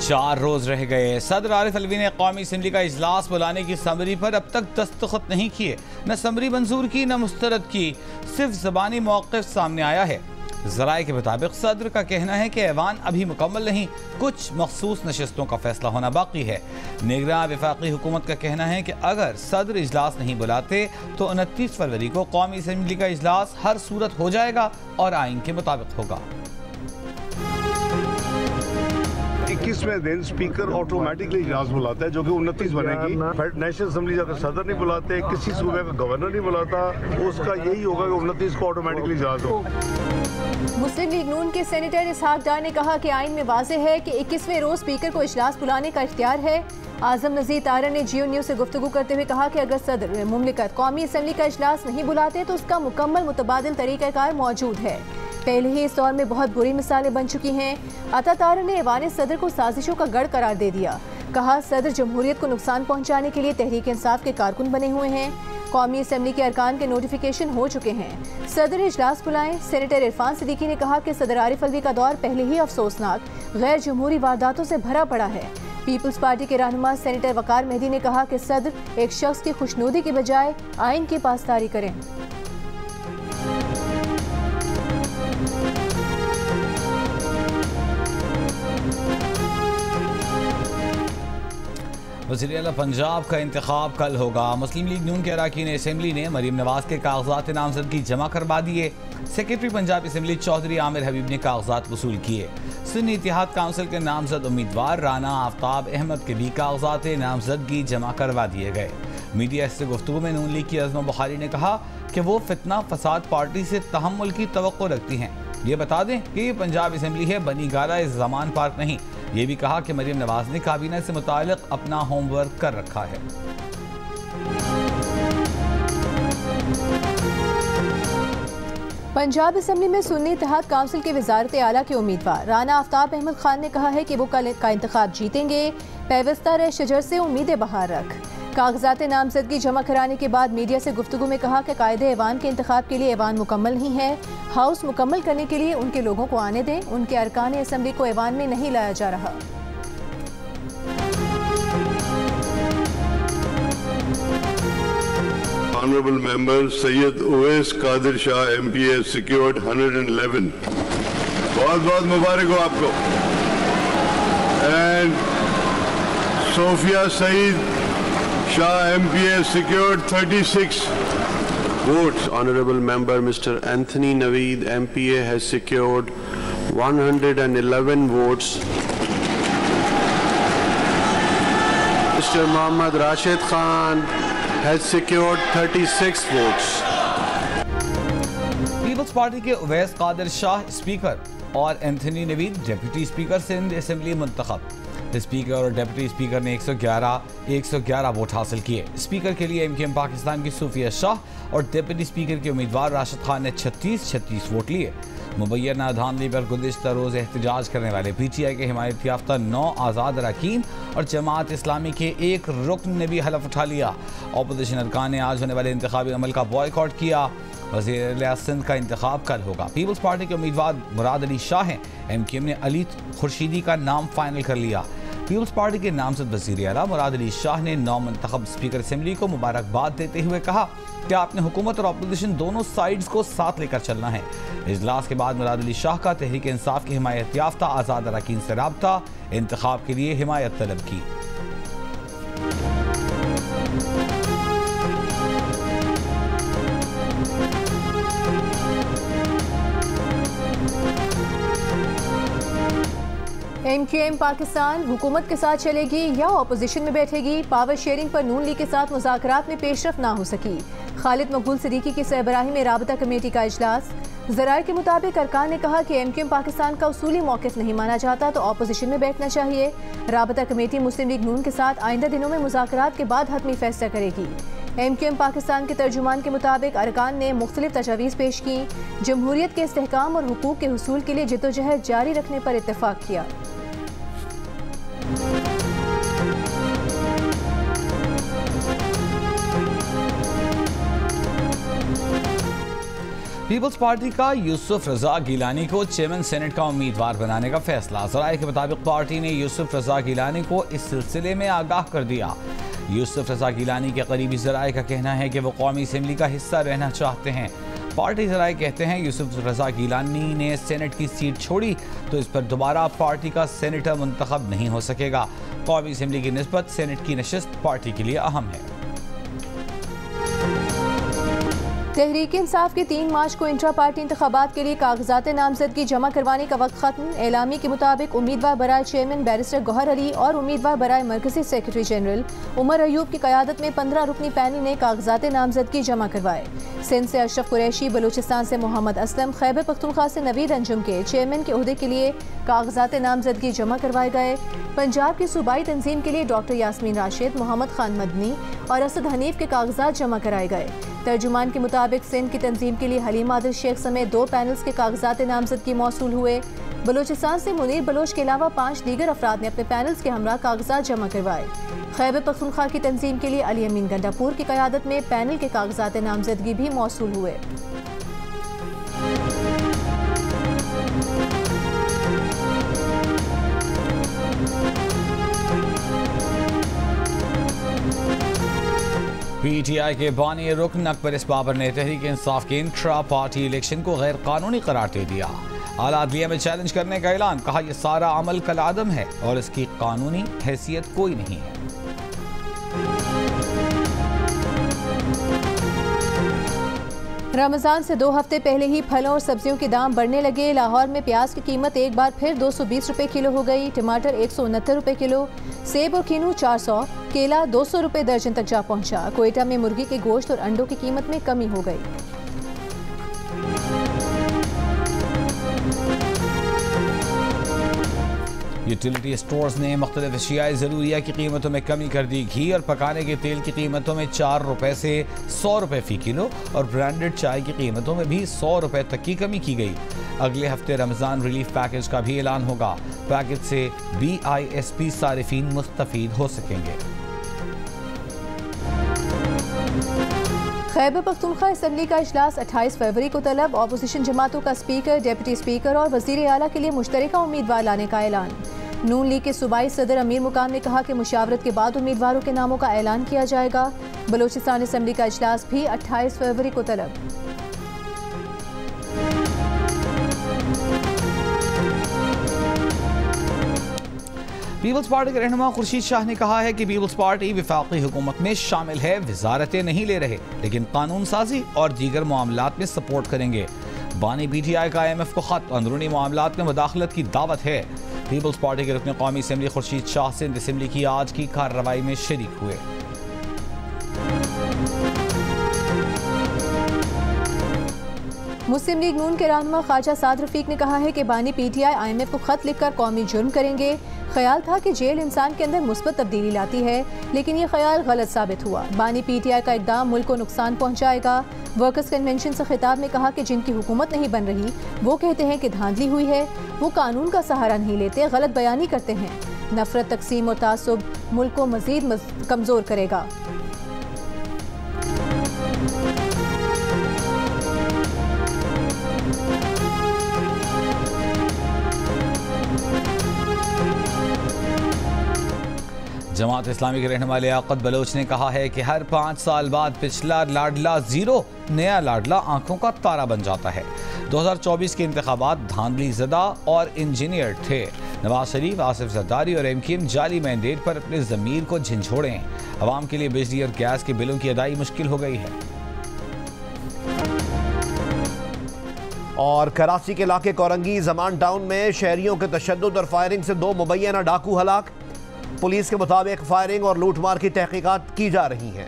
4 रोज रह गए। सदर आरिफ अलवी ने कौमी असम्बली का इजलास बुलाने की समरी पर अब तक दस्तखत नहीं किए। न समरी मंजूर की न मुस्तरद की, सिर्फ ज़बानी मौक़िफ़ सामने आया है। ज़राए के मुताबिक सदर का कहना है कि ऐवान अभी मुकम्मल नहीं, कुछ मखसूस नशस्तों का फैसला होना बाकी है। निगरां वफाकी हुकूमत का कहना है कि अगर सदर इजलास नहीं बुलाते तो 29 फरवरी को कौमी असम्बली का इजलास हर सूरत हो जाएगा और आइन के मुताबिक होगा। 21वें दिन स्पीकर ऑटोमेटिकली इजलास बुलाता है, जो कि 29 बनेगी। नेशनल असम्बली अगर सदर नहीं बुलाते, किसी सूबे का गवर्नर नहीं बुलाता, उसका यही होगा कि 29 को ऑटोमेटिकली इजलास हो। मुस्लिम लीग नून के सेनेटर इसहाक डार ने कहा कि आइन में वाज़ेह है कि 21वें रोज स्पीकर को इजलास बुलाने का इख्तियार है। आजम नज़ीर तारा ने जियो न्यूज़ से गुफ्तगू करते हुए कहा कि अगर सदर मुमलिकत कौमी असम्बली का इजलास नहीं बुलाते तो उसका मुकम्मल मुतबादिल तरीक़ाकार मौजूद है। पहले ही इस दौर में बहुत बुरी मिसालें बन चुकी हैं। अता तारा ने ऐवान सदर को साजिशों का गढ़ करार दे दिया। कहा सदर जमहूरियत को नुकसान पहुँचाने के लिए तहरीक इंसाफ के कारकुन बने हुए हैं। कौमी असम्बली के अरकान के नोटिफिकेशन हो चुके हैं, सदर इजलास बुलाएं। सेनेटर इरफान सिद्दीकी ने कहा कि सदर आरिफ अलवी का दौर पहले ही अफसोसनाक गैर जमहूरी वारदातों से भरा पड़ा है। पीपल्स पार्टी के रहनुमा सेनेटर वकार मेहदी ने कहा कि सदर एक शख्स की खुशनुदी की बजाय आइन की पासदारी करें। वज़ीर आला पंजाब का इंतखाब कल होगा। मुस्लिम लीग नून के अरकान असम्बली ने मरीम नवाज के कागजात नामजदगी जमा करवा दिए। सेक्रेटरी पंजाब असम्बली चौधरी आमिर हबीब ने कागजात वसूल किए। सुन्नी इत्तेहाद काउंसिल के नामजद उम्मीदवार राना आफ्ताब अहमद के भी कागजात नामजदगी जमा करवा दिए गए। मीडिया से गुफ्तगू में नून लीग की अज़मा बुखारी ने कहा कि वो फितना फसाद पार्टी से तहम्मुल की तवक्को रखती हैं। ये बता दें कि ये पंजाब असम्बली है, बनी गाला इस ज़मान पार्क नहीं। ये भी कहा कि मरीम नवाज ने काबीना से मुताल्लिक़ अपना होमवर्क कर रखा है। पंजाब असम्बली में सुन्नी इत्तेहाद काउंसिल के वज़ारत आला के उम्मीदवार राना आफ्ताब अहमद खान ने कहा है कि वो कल का इंतखाब जीतेंगे। पैवस्ता रह शजर से उम्मीदें बहार रख। कागजात नामजदगी जमा कराने के बाद मीडिया से गुफ्तगू में कहा कि कायदे ऐवान के इंतखाब के लिए ऐवान मुकम्मल नहीं है। हाउस मुकम्मल करने के लिए उनके लोगों को आने दें। उनके अरकान असम्बली को ऐवान में नहीं लाया जा रहा। Honorable member Sayyid Uwais Qadir Shah MPA secured 111. बहुत बहुत मुबारक हो आपको। And Sofia Saeed Shah MPA secured 36 votes. Honorable member Mr. Anthony Naveed MPA has secured 111 votes. Mr. Mohammad Rashid Khan has secured 36 votes. Peoples Party के Uwais Qadir Shah speaker और Anthony Naveed deputy speaker Sindh assembly मुंतखब। Speaker और deputy speaker ने 111 vote हासिल किए। Speaker के लिए MKM Pakistan की सूफिया शाह और डिप्टी स्पीकर के उम्मीदवार राशिद खान ने 36 वोट लिए। मुबैना धांधली पर गुज़िश्ता रोज़ एहतजाज करने वाले PTI के हिमायत याफ्ता 9 आज़ाद अरकान और जमात इस्लामी के एक रुकन ने भी हलफ उठा लिया। अपोजिशन अरकान ने आज होने वाले इंतखाबी अमल का बॉयकॉट किया। वज़ीर सिंध का इंतखाब कल होगा। पीपल्स पार्टी के उम्मीदवार मुराद अली शाह हैं। MKM ने अली खुर्शीदी का नाम फाइनल कर लिया। पीपल्स पार्टी के नामजद वज़ीर आला मुराद अली शाह ने नौ मुंतखब स्पीकर असम्बली को मुबारकबाद देते हुए कहा कि आपने हुकूमत और अपोजिशन दोनों साइड्स को साथ लेकर चलना है। इजलास के बाद मुराद अली शाह का तहरीक इंसाफ की हिमायत याफ्ता आज़ाद अरकान से राब्ता इंतखाब के लिए हिमायत तलब की। MKM पाकिस्तान हुकूमत के साथ चलेगी या अपोजिशन में बैठेगी। पावर शेयरिंग पर नून लीग के साथ मुज़ाकरात में पेशरफ ना हो सकी। खालिद मकबूल सिद्दीकी की सरबराही में राबता कमेटी का इजलास। ज़राए के मुताबिक अरकान ने कहा कि MKM पाकिस्तान का उसूली मौक़िफ़ नहीं माना जाता तो अपोजिशन में बैठना चाहिए। राबता कमेटी मुस्लिम लीग नून के साथ आइंदा दिनों में मुज़ाकरात के बाद हतमी फैसला करेगी। MKM पाकिस्तान के तर्जुमान के मुताबिक अरकान ने मुख्तलिफ तजावीज़ पेश की। जमहूरियत के इस्तेहकाम और हुकूक के हुसूल के लिए जिद्दोजहद जारी रखने पर इत्तेफाक किया। पीपल्स पार्टी का यूसुफ रजा गिलानी को चेयरमैन सेनेट का उम्मीदवार बनाने का फैसला। ज़राए के मुताबिक पार्टी ने यूसुफ रजा गिलानी को इस सिलसिले में आगाह कर दिया। यूसुफ रजा गिलानी के करीबी ज़राए का कहना है कि वो कौमी असम्बली का हिस्सा रहना चाहते हैं। पार्टी ज़राए कहते हैं यूसुफ रजा गिलानी ने सेनेट की सीट छोड़ी तो इस पर दोबारा पार्टी का सेनेटर मुंतखब नहीं हो सकेगा। कौमी असम्बली की निस्बत सेनेट की नशिस्त पार्टी के लिए अहम है। तहरीक इंसाफ के 3 मार्च को इंट्रा पार्टी इंतखाबात के लिए कागजात नामजदगी जमा करवाने का वक्त खत्म। एलामी के मुताबिक उम्मीदवार बराए चेयरमैन बैरिस्टर गौहर अली और उम्मीदवार बराए मरकजी सेक्रेटरी जनरल उमर अयूब की क़यादत में 15 रुकनी पैनल ने कागजात नामजदगी जमा करवाए। सिंध से अशरफ कुरैशी, बलूचिस्तान से मोहम्मद असलम, खैबर पख्तूनख्वा से नवीद अंजुम के चेयरमैन के ओहदे के लिए कागजात नामजदगी जमा करवाए गए। पंजाब की सूबाई तंजीम के लिए डॉक्टर यास्मीन राशिद, मोहम्मद खान मदनी और असद हनीफ के कागजात जमा कराए गए। तर्जुमान के मुताबिक सिंध की तंजीम के लिए हलीम आदिल शेख समेत 2 पैनल्स के कागजात नामजदगी मौसूल हुए। बलूचिस्तान से मुनीर बलोच के अलावा 5 दीगर अफराद ने अपने पैनल्स के हमरा कागजात जमा करवाए। खैबर पख्तूनख्वा की तंजीम के लिए अली अमीन गंडापुर की क़यादत में पैनल के कागजात नामजदगी भी मौसूल हुए। PTI के बानी रुकन अकबर इस बाबर ने तहरीक इंसाफ के इंट्रा पार्टी इलेक्शन को गैर कानूनी करार दे दिया। आला अदलिया में चैलेंज करने का ऐलान, कहा यह सारा अमल कलादम है और इसकी कानूनी हैसियत कोई नहीं है। रमज़ान से 2 हफ्ते पहले ही फलों और सब्जियों के दाम बढ़ने लगे। लाहौर में प्याज की कीमत एक बार फिर 220 रुपए किलो हो गई। टमाटर 169 रुपए किलो, सेब और कीनू 400, केला 200 रुपए दर्जन तक जा पहुंचा। कोयटा में मुर्गी के गोश्त और अंडों की कीमत में कमी हो गई। यूटिलिटी स्टोर्स ने मुख्तलिफ अशियाए ज़रूरिया की कीमतों में कमी कर दी। घी और पकाने के तेल की कीमतों में 4 रुपए से 100 रुपए फ़ी किलो और ब्रांडेड चाय की कीमतों में भी 100 रुपए तक की कमी की गई। अगले हफ्ते रमज़ान रिलीफ पैकेज का भी ऐलान होगा। पैकेज से BISP सारिफीन मुस्तफ़ीद हो सकेंगे। खैबर पख्तूनख्वा असम्बली का इजलास 28 फरवरी को तलब। अपोजिशन जमातों का स्पीकर, डिप्टी स्पीकर और वज़ीर आला के लिए मुश्तरका उम्मीदवार लाने का ऐलान। नून लीग के सूबाई सदर अमीर मुकाम ने कहा कि मुशावरत के बाद उम्मीदवारों के नामों का ऐलान किया जाएगा। बलूचिस्तान असम्बली का इजलास भी 28 फरवरी को तलब। पीपल्स पार्टी के रहनुमा खुर्शीद शाह ने कहा है कि पीपल्स पार्टी वफाकी हुकूमत में शामिल है, वजारतें नहीं ले रहे, लेकिन कानून साजी और दीगर मामलात में सपोर्ट करेंगे। बानी PTI का IMF को खत, अंदरूनी मामलात में मुदाखलत की दावत है। पीपल्स पार्टी के रुकन कौमी असम्बली खुर्शीद शाह सिंध असम्बली की आज की कार्रवाई में शरीक हुए। मुस्लिम लीग नून के रहनुमा ख्वाजा साद रफीक ने कहा है कि बानी PTI IMF को खत लिखकर कौमी जुर्म करेंगे। ख्याल था कि जेल इंसान के अंदर मुस्बत तब्दीली लाती है, लेकिन ये ख्याल गलत साबित हुआ। बानी PTI का इक़दाम मुल्क को नुकसान पहुँचाएगा। वर्कर्स कन्वेंशन से खिताब में कहा कि जिनकी हुकूमत नहीं बन रही वो कहते हैं कि धांधली हुई है, वो कानून का सहारा नहीं लेते, गलत बयानी करते हैं। नफरत, तकसीम और तासुब मुल्क को मजीद कमज़ोर करेगा। जमात इस्लामी के रहनुमा लियाकत बलोच ने कहा है कि हर 5 साल बाद पिछला लाडला ज़ीरो, नया लाडला आंखों का तारा बन जाता है। 2024 के इंतखाबात धांधली ज़दा और इंजीनियर थे। नवाज शरीफ, आसिफ जरदारी और MKM जाली मैंडेट पर अपने ज़मीर को झंझोड़ें। अवाम के लिए बिजली और गैस के बिलों की अदाई मुश्किल हो गई है। और कराची के इलाके कोरंगी जमान टाउन में शहरियों के तशद्दुद और फायरिंग से 2 मुबैना डाकू हलाक। पुलिस के मुताबिक फायरिंग और लूटमार की तहकीकात की जा रही हैं।